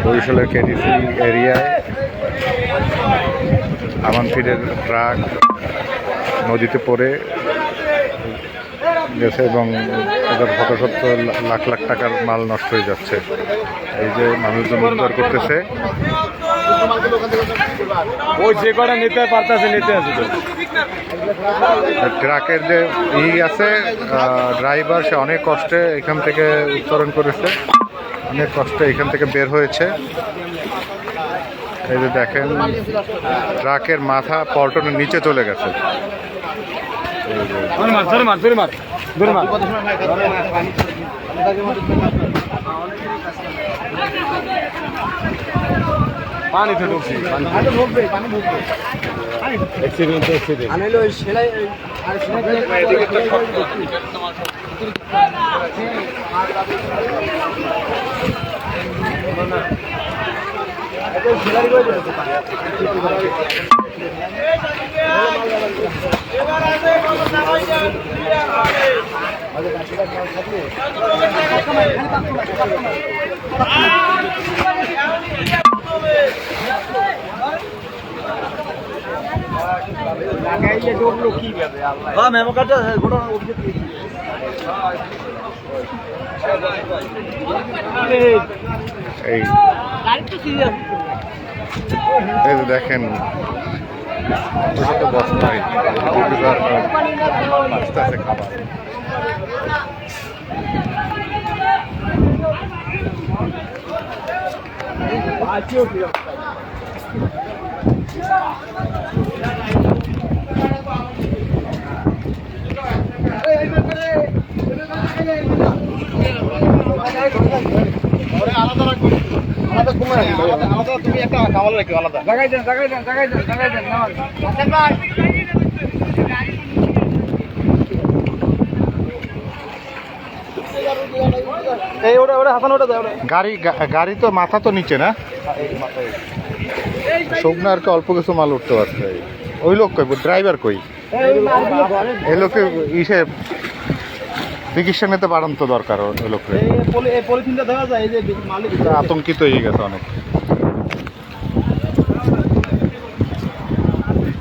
বরিশালের কেডিসি এরিয়ায় আমানফিরের ট্রাক নদীতে পড়ে গেছে এবং এদের শত লাখ লাখ টাকার মাল নষ্ট হয়ে যাচ্ছে। এই যে মানুষজন উদ্ধার করতেছে, ওই যে কটা নিতে পারতেছে নিতে আছে। ট্রাকের যে আছে ড্রাইভার, সে অনেক কষ্টে এখান থেকে উত্তরণ করেছে, অনেক কষ্টে এখান থেকে বের হয়েছে। এই যে দেখেন, ট্রাকের মাথা পল্টনের নিচে চলে গেছে। পানি তো ঢুকছি, এই দেখেন বস্তায় আস্তে আস্তে খাবার। তুমি একটা কামাল রাখো আলাদা জায়গায় দেন গাড়ি তো মাথা তো নিচে না, শুকনারকে অল্প কিছু মাল উঠতে পারছে। ওই লোক কই, ড্রাইভার কই? এই লোকে ইসে চিকিৎসা নিতে পারেন তো দরকার। ওই লোক আতঙ্কিত হয়ে গেছে অনেক।